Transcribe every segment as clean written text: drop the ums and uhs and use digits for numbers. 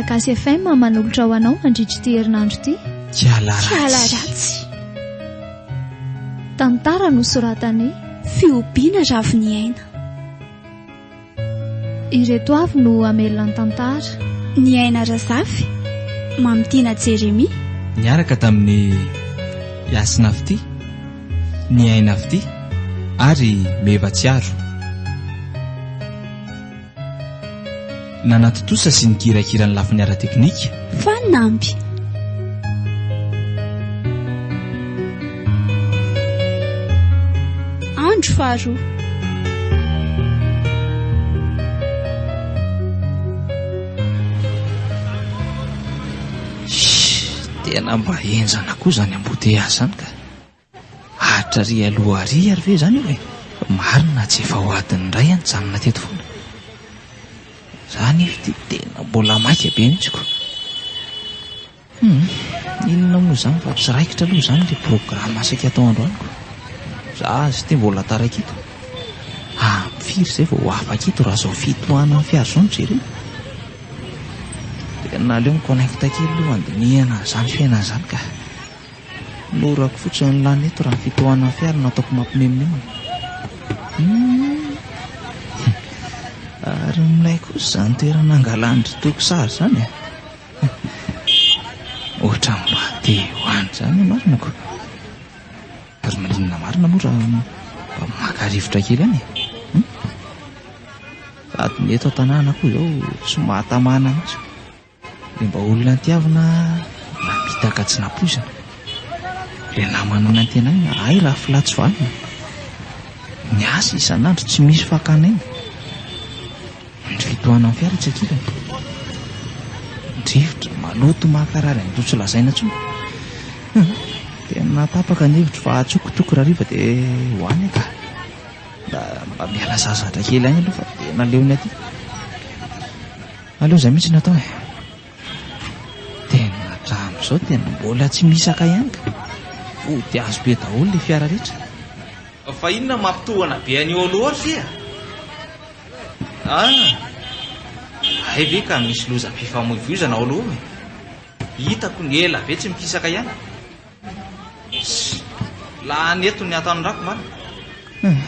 Malagasy FM manolotra ho anao mandritra ity herinandro ity. Kialaratsy. Tantara nosoratany fiompiana raviniaina. Ireto avy no amelona ny tantara. Ny aina Razafy, Mamitiana Jeremia. Niaraka tamin'ny Yasina Fity, ny aina Fity ary Mevatsiaro. Nanatotosa sy nikirakira ny lafiny ara-teknika. Fanamby. Andro faharoa. Tena mba enjana koa zany amboteazy zany ka. Hatrary aloha ary ary ve zany hoe marina tsy efa ho adiny ray anjanona teto foana. Zany ifty tena mbola maika be mihitsiko. Inona moa zany fa tsy raikitra aloha zany le programa asaka atao androaniko. Za sy te mbola tarakito. Mifiry zay vao afakito raha zao fitohanany fiara zao mijery. Tena leo miconnecta kely aloha andinihana zany fiainana zany ka. Norako fotsiny ny lany eto raha fitohanany fiara nataoko mampimemimemana. Ary milay kosa zany toerana angalandry tokosary zany e. Ohatra mba te hoany zany marinako. Ary maninona marina moa raha mba makarivotra kely any e. Sady ny eto an-tanàna koa zao tsy mahatamana mihitsy. Le mba olona tiavina namitaka tsy napoizina. Le namana ny antena iny ay raha filatsy valina. Ny asa isan'andro tsy misy fakana iny. Ny fitohanany fiara tsy akilany. Drivotra maloto mahakarary ny totso lazaina tsony. Tena tapaka ny hevitra fa atsokotoko raha riva dia hoany ka. Mba miala sasatra kely any aloha fa tena leony aty. Aloha zay mihitsy natao e. Tena trano zao tena mbola tsy misaka ihany ka. Dia azo be daholo le fiara rehetra. Fa inona mampitohana be any olo fia? Ay ve ka misy loza mpifamoivoizana olo e? Hitako ny ela be tsy mikisaka ihany. La neto ny ataondrako marina.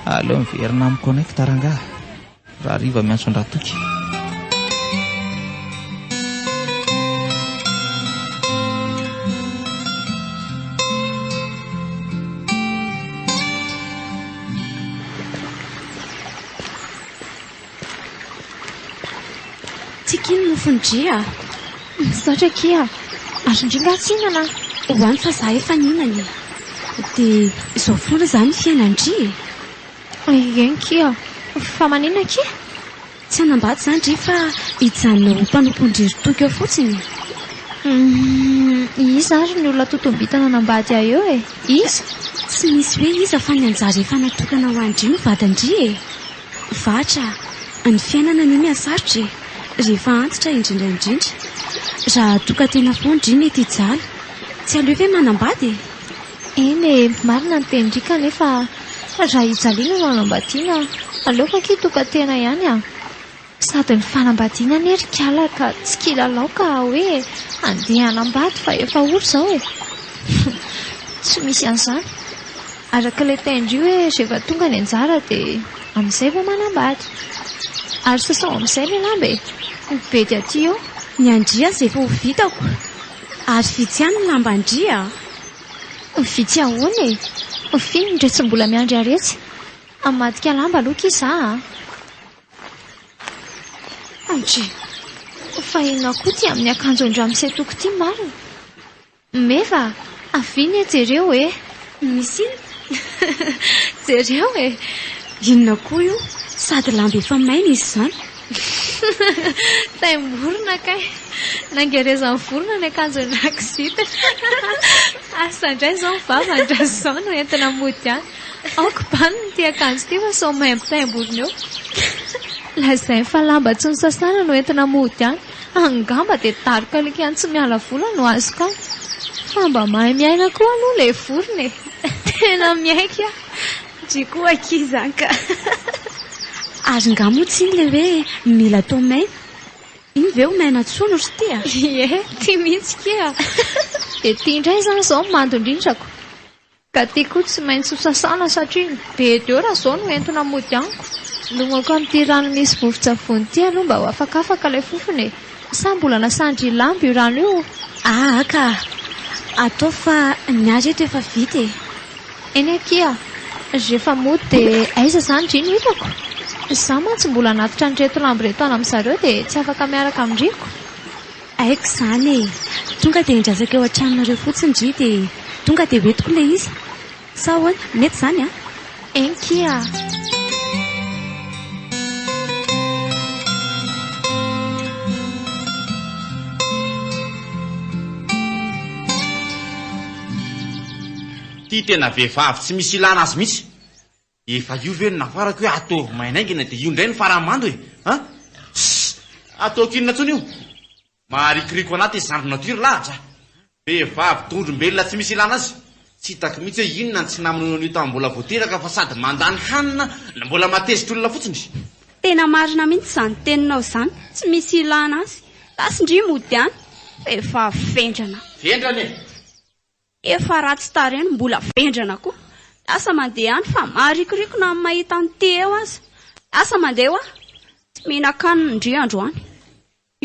Aleo miverina amin'ny connecta rangaha. Raha riva miantso andraha toky. Tikiny nofondria. Misaotra kia. Ary indrindra tsinana. Hoany fa za efa ninany. Dia izao foana zany fiainandri. Ien kia. Fa manina kia? Tsy anambady zany dri fa hijanona mpanompo-ndriry toky eo fotsiny. Iza ary ny olona totombitana anambady ahy eo e? Iza? Tsy misy hoe iza fa ny anjara efa natokana ho andri no vadandri e. Vatra, ny fiainana ny mihasarotra e. Rehefa antitra indrindra. Raha toka tena foandri mety hijaly. Tsy aleo ve manambady e? Eny marina ny tendrika nefa raha hijaliana no anambadiana aleoko aky toka tena ihany a. Sady ny fanambadiana ny ery kiala ka tsy kilalao ka hoe andeha anambady fa efa ory zao e. Tsy misy an'izany. Arak'ilay tendry hoe rehefa tonga ny anjara dia amin'izay vao manambady. Ary sasao amin'izay ny lamba e. Be dia aty eo. Ny andria izay efa ho vitako. Ary vitsy ihany ny lamba andria. Vitsy ahoana e? Finy ndray tsy mbola miandry aretsy. Amadika lamba aloha iza a. Andry. Fa inona koa ty amin'ny akanjo andramosay toko ty marina. Meva, aviny e jereo e. Misy iny? Jereo e. Inona koa io? Sady lamba efa maina izy zany. Taimborona kay. Nangerezan'ny vorona ny akanjo andrakizita. Asa indray zao mivava andrazao no entina mody any. Aoko baniny ty akanjo ty fa sao maimbo-taimborona eo. Lazay fa lamba tsy ny sasana no entina mody any. Angamba dia taroka lik ihany tsy miala vola no azoko any. Fa mba mahay miaina koa aloha ilay vorona e. Tena miaika. Driko akizaka. Ary nga moa tsy le hoe mila tao maina. iny ve ho maina tsono ry tia tia mihitsy kia dia tia indray izany izao mandondrindrako ka tia koa tsy maintsy ho sasana satria be deo raha izao no entona mody aniko lomako amin'ity rano misy vovon-tsavony ity aloha mba ho afakafaka ilay fofony sa mbola nasandry lambo io rano io ka atao fa ny azy eto efa vita eny akia rehefa mody dia aiza izany ndry no hitako za mantsy mbola natitra nyreto lambo reto any amin'ny zareo dia tsy afaka miaraka amindriko aiko izany tonga dia indrazaka eo an-tranonareo fotsiny dry dia tonga dia hoentiko ilay izy sa hoana mety izany eny kia ty tena vehivavy tsy misy ilana azy mihitsy efa io ve no nafarako hoe atao mainaingina dia io indray ny faramando atao kinona tsony io maharikiriko anaty zandro natiora lahatra vehivavy tondrombelona tsy misy ilana azy tsy hitako mihitsy hoe inona ny tsy naminao an'io tamin'ny mbola voateraka fa sady mandany hanina na mbola matezitra olona fotsiny tena marina mihitsy izany teninao izany tsy misy ilana azy lasindry mody any efa vendrana efa ratsy tareny mbola vendrana koa lasa mandeha any fa marikiriko na amin'ny mahita ny te eo aza lasa mandeha ho tsy mihinan-kanina indry andro any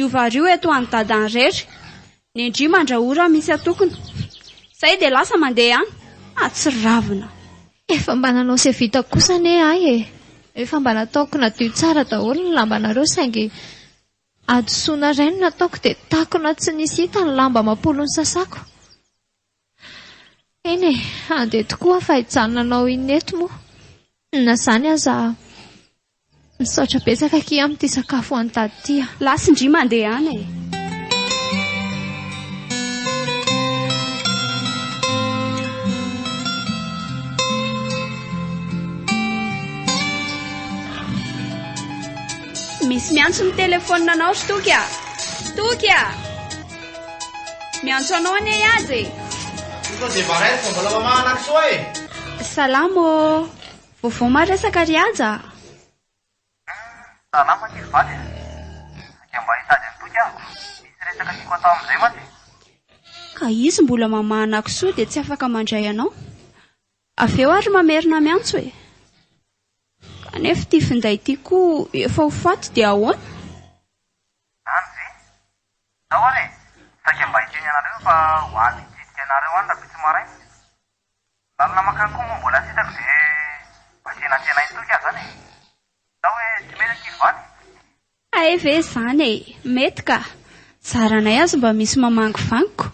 iovario eto any dadany rery ny indry mandrahora misy atokony izay dia lasa mandeha any tsy ravina efa mba nanao se vita kosa ane ay efa mba nataoko nadio tsara daholo ny lambanareo saingy adosoana ray no nataoko dia takona tsy nisy hita ny lamba mampolo ny sasako eny andeha tokoa fa hijanonanao iny eto moa na izany aza misaotra betsaka ki amin'ity sakafo any tady ity lasindry mandeha any misy miantso ny telefonina anao ry toky miantso anao ane azy salamo vovao maresaka ry aja ka izy mbola mamahana kisoa dia tsy afaka mandray anao avy eo ary mamerina miantso kanefa ity finday ity koa efa ho faty dia ahoana ay ve izany mety ka zaranay azy mba misy mamangy vagniko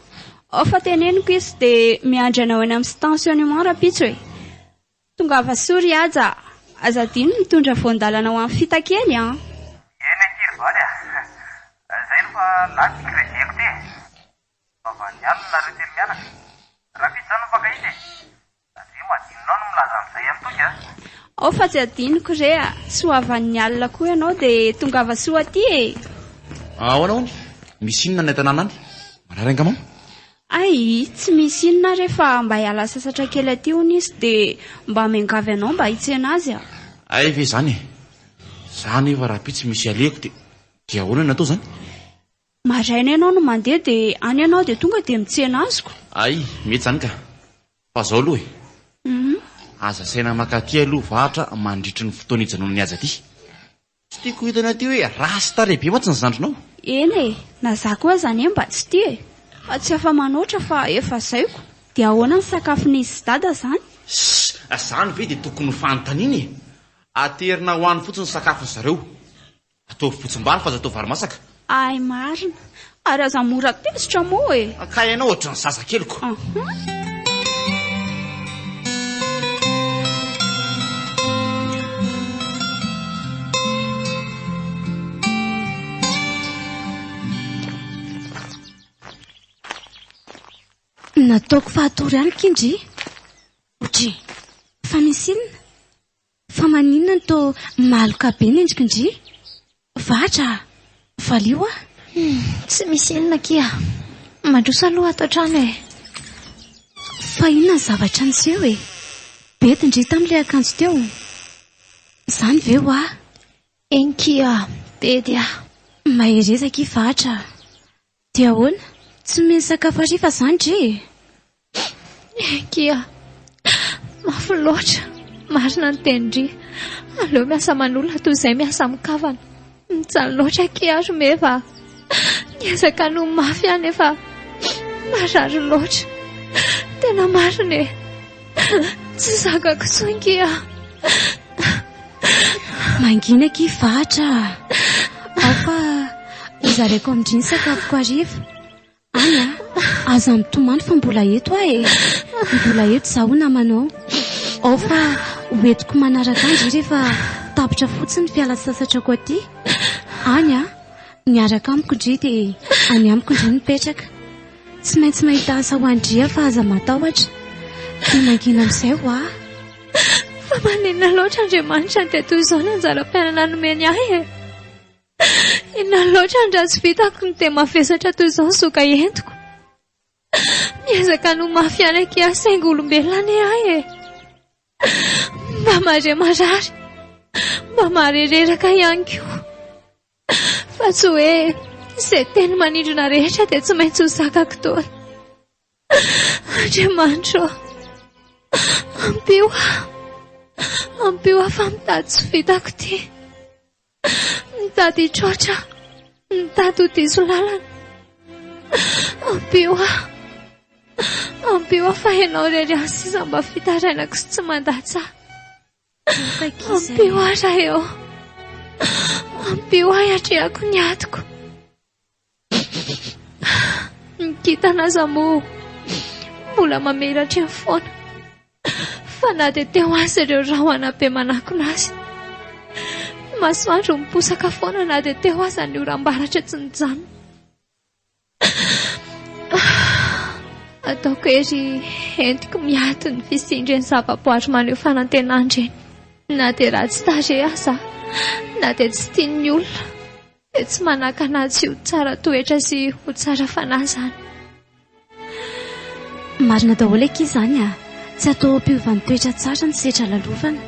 ao fa teneniko izy dia miandry anao eny amin'ny stationnement rapitso tonga ava sory aza dino mitondra voandalana ho amin'ny fitakely ao fa tsy adiniko re sy ho avan'ny alina koa ianao dia tonga ava soa aty ahoana hony misy inona ny tanàna any mararenga mamo ay tsy misy inona rehefa mba hiala sasatra kely aty hony izy dia mba miangavy anao mba hitsena azy ay ve zany zany efa raha pitsy misy aleko dia ahoana natao zany maraina ianao no mandeha dia any ianao dia tonga dia mitsena azoko ay mety zany ka fa zao aloha aza saina makaty aloha vahatra mandritry ny fotoana hijanona ny aza aty tsy tiako hitana aty hoe rasy tarebe matsy ny zandronao eny na za koa zany mba tsy ty fa tsy afa manoatra fa efa zaiko dia ahoana ny sakafon'izy dada zany zany ve dia tokony fanontaniany aterina ho any fotsiny sakafony zareo atao fotsim-bary fa aza atao vary masaka ay marina ary aza mora tesitra moa ka ianao ohatra ny zazakeliko nataoko fahatory any kindry otry fa misy inona fa maninona ny to maloka be ny endrikindry vatra valio tsy misy inona kia mandrosa aloha ato an-trano fa inona ny zavatra niseho betindry tamin'ilay akanjo teo izany ve ho eny kia be dia Mahirezaka ifahatra. Dia ahoana? Tsy meny sakafo hariva izany dre? Kia, mafy loatra. Marina ny tendry. Aleo miasa manolona toy izay miasa mikavana. Mijaly loatra kia ary meva. Niezaka no mafy any efa marary loatra. Tena marina e. Tsy zakako intsony kia. Mangina kifahatra. Afa hozareko amindry ny sakafoko hariva. Any aza mitomany fa mbola eto ahe. Mbola eto zaho namanao. Ao fa hoentiko manaraka andry rehefa tapitra fotsiny fialan-tsasatrako aty. Any niaraka amiko indry dia any amiko indry mipetraka. Tsy maintsy mahita asa ho andria fa aza matahotra. Dia mangina amin'izay ho aho. Fa maninona loatra Andriamanitra ny toy izao ny anjara-piainana nomeny ahy e. Inona loatra ny raha tsy vitako ny tena mavesatra toy izao soka entiko. Miezaka no mafy any kia saingy olombelona anie ahy e. Mba mare marary, mba marereraka ihany koa. Fa tsy hoe izay teny manindrona rehetra dia tsy maintsy ho zakako toy. Andriamanitra, ampio fa mitady tsy vitako ty. Mitady hitroatra, mitady ho diso lalana. Ampio fa hainao rery ahy sisa mba fitarainako sy tsy mandatsy ahy. Ampio raha eo. Ampio hiatrehako ny atiko. Ny kitanazy moa mbola mamelatra eny foana. Fa na dia teo azy ireo rahoana-be manakona azy. Masoandro miposaka foana na dia teo azy ny oram-baratra tsy nijanona. Ataoko ery entiko miato ny fisindry ny zava-boary maneho fanantenandry eny. Na dia raha tsy tare aza, na dia tsy tian'ny olona, dia tsy manaka anazy ho tsara toetra sy ho tsara fanazany. Marina daholo eky izany tsy atao ampiovany toetra tsara ny setra lalovana.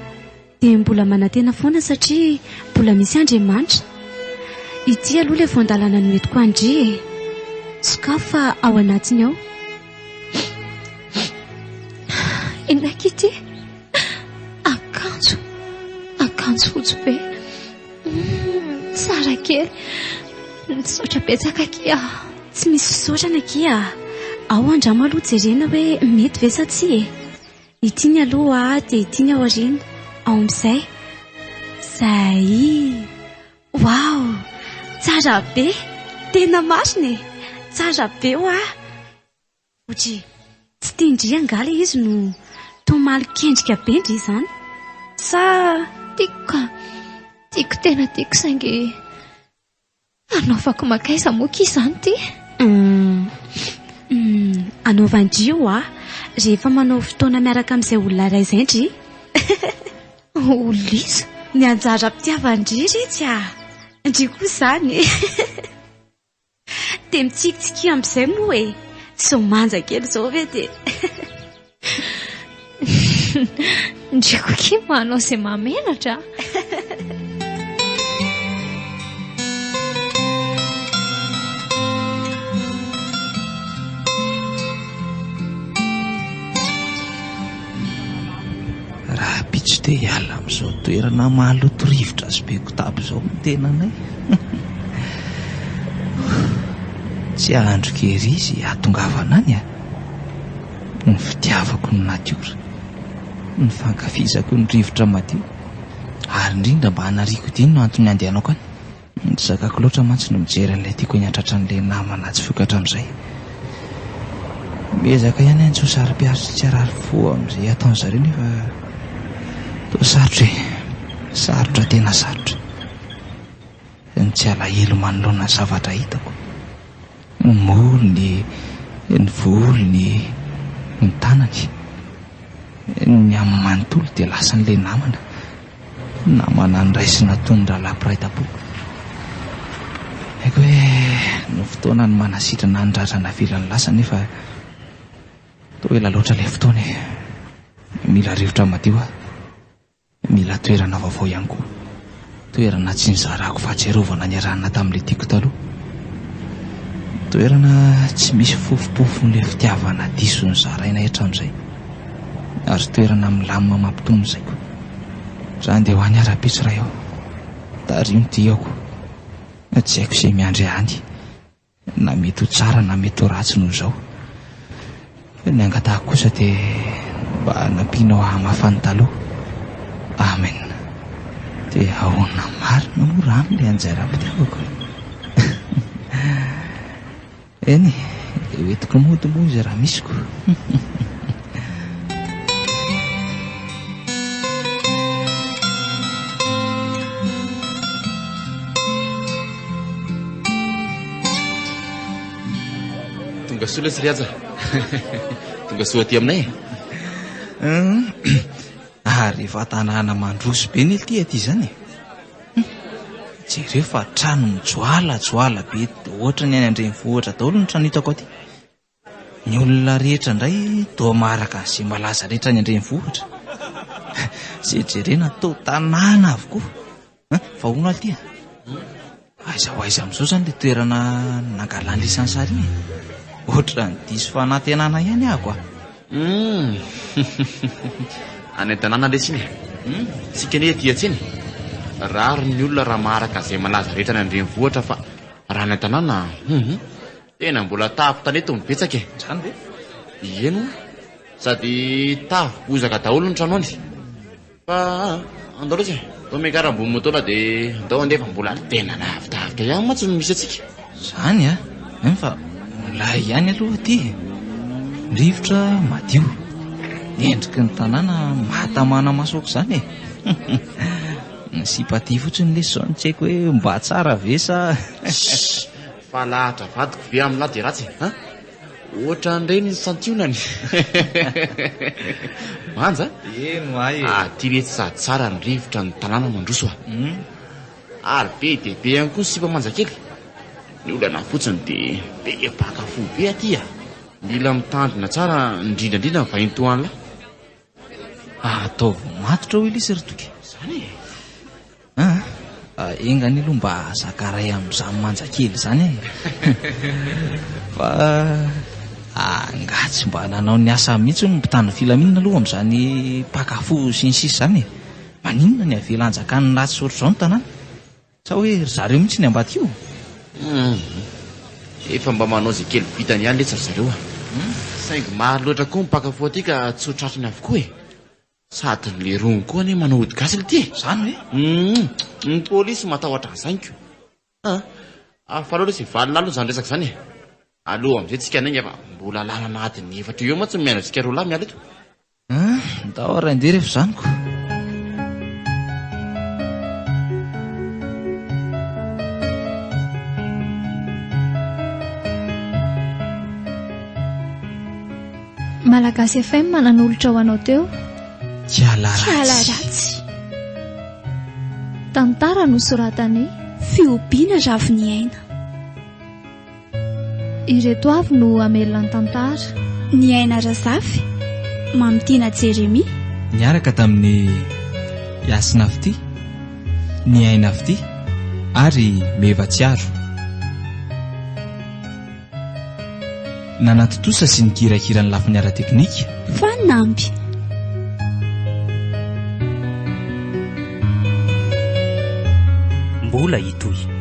Dia mbola manantena foana satria mbola misy Andriamanitra. Ity aloha ilay voandalana no entiko andry e. Sokafo fa ao anatiny ao. Inona kity? Akanjo fotsy be. Tsara kely. Misaotra betsaka kia. Tsy misy fisaotrana kia. Ao andramo aloha jerena hoe mety ve sa tsy e. Ity ny aloha dia ity ny ao aoriana. Ao amin'izay. Zay. Wow! Tsara be. Tena marina e. Tsara be ho ah. Otry, tsy tindry angala izy no tomaly kendrika be ndry izany. Sa tiako tena tiako saingy anaovako makaiza moka izany ty. Anaovandry io rehefa manao fotoana miaraka amin'izay olona iray izay ndry. Olisa Ny anjara-pitiavandry ritsy ndry koa izany. Dia mitsikitsiky amin'izay moa e. So manja kely izao ve dia. ndreko ki manao izay mamenatra. Raha pitso dia hiala amin'izao toerana mahaloto rivotra sy be kotabo izao mitenanay. Tsy ahandro kery izy atongavana any ny fitiavako ny natiora, ny fankafizako ny rivotra madio, ary indrindra mba hanariako diny no antony andehanako any. Tsy zakako loatra mantsy no mijery an'ilay tiako hiantratra an'ilay namana tsy vokatra amin'izay. Miezaka ihany any tsosarim-piaritra tsy arary fo amin'izay ataon'izareo nefa toa sarotra e. Sarotra tena sarotra. Ny tsy alahelo manoloana ny zavatra hitako. Ny molony, ny volony, ny tanany, ny amin'ny manontolo dia lasa n'ilay namana ny raisina tondra lampiray tapoka. Haiko hoe no fotoana ny manasitrana ny randrana vilany lasa nefa toa ela loatra ilay fotoana e. Mila rivotra madio mila toerana vaovao ihany koa. toerana tsy nizarako fahatsiarovana ny ranona tamin'ilay tiako taloha. Toerana tsy misy fofopofon'ilay fitiavana diso ny zaraina hatramin'izay, ary toerana milamina mampitony zaiko. Raha andeha ho any ara-pitsy raha eo, tario ny diako. Tsy haiko izay miandry any, na mety ho tsara na mety ho ratsy noho izao. Ny angatahako kosa dia mba nampianao hamafany taloha. Amen. Dia ahoana marina moa raha amin'ilay anjara-pitiavako. Eny, dia hoentiko mody moa izy raha misiko. Tonga soa lesy ry aja. Tonga soa aty aminay. Rehefa tanàna mandroso be ny ity aty izany. Jereo fa trano mijoalajoala be, ohatra ny any an-drenivohitra daholo ny trano hitako aty. Ny olona rehetra indray toa maraka izay malaza rehetra ny an-drenivohitra. Izay jerena tao tanàna avokoa. Fa hono aty. Aiza ho aiza amin'izao izany ilay toerana nangalan'ilay sansary. Ohatra ny diso fanantenana ihany ahako. Any an-tanàna lesy iny. Sika anie aty atsiny. Raro ny olona raha maharaka izay malaza rehetra ny an-drenivohitra, fa raha ny an-tanàna tena mbola tafo taneto mibetsaka. Zany ve? Eno, sady tafo bozaka daholo ny trano any. Fa andao lesy, atao miakaram-bony motola dia andao andefa mbola tena lavidavika ihany mantsy no misy atsika. Zany fa milay ihany aloha aty. Rivotra madio, endriky ny tanàna mahatamana maso aoka izany. Ny simpaty fotsiny lesy zao, tsy haiko hoe mba tsara ve sa fa lahatra vadiko ve amin'lahy dia ratsy. Ohatra an'ireny ny santionany. Manja eno ay aty rehetra sady tsara ny rivotra ny tanàna mandroso. Ary be dia be ihany koa ny sipa manjakely. Ny olana fotsiny dia be pakafo be aty. Mila mitandrina tsara indrindrandrindra ny vahiny toa an'la. Ataovy matotra ho ilisy ry toky. Zany engany aloha mba zakaray amin'izany manjakely izany. Fa angatsy mba nanao ny asa mihitsy ny mpitandro filaminana aloha amin'izany pakafo sy ny sisa izany. Maninona ny avelan-jakany ratsy ohatr'izao ny tanàna? Sa hoe ry zareo mihitsy ny ambaty io? Efa mba manao izay kely vitany ihany letsy ry zareo. Saingy maro loatra koa mipakafo aty ka tsy ho tratriny avokoa. Sady ny lerony koa anie manao ody gasy ity. Zany hoe? Ny pôlisy matahotra an'izany ko. Afa loatra izay valina aloha izany resaka izany. Aloha amin'izay tsika nainga fa mbola lalana adiny 4 eo mantsy miaina antsika roa lahy miala eto. Ndao raha andeha rehefa izany ko. Malagasy FM manan'olotra ho anao teo. Kiala ratsy. Tantara no soratany. Fiompiana ravy ny aina. Ireto avy no amelona ny tantara. Ny aina Razafy, Mamitiana Jeremia. Niaraka tamin'ny Yasina Fity, ny Aina Fity ary Mevatsiaro. Nanatotosa sy ny kirakira ny lafiny ara-teknika. Fanamby. Mbola hitohy.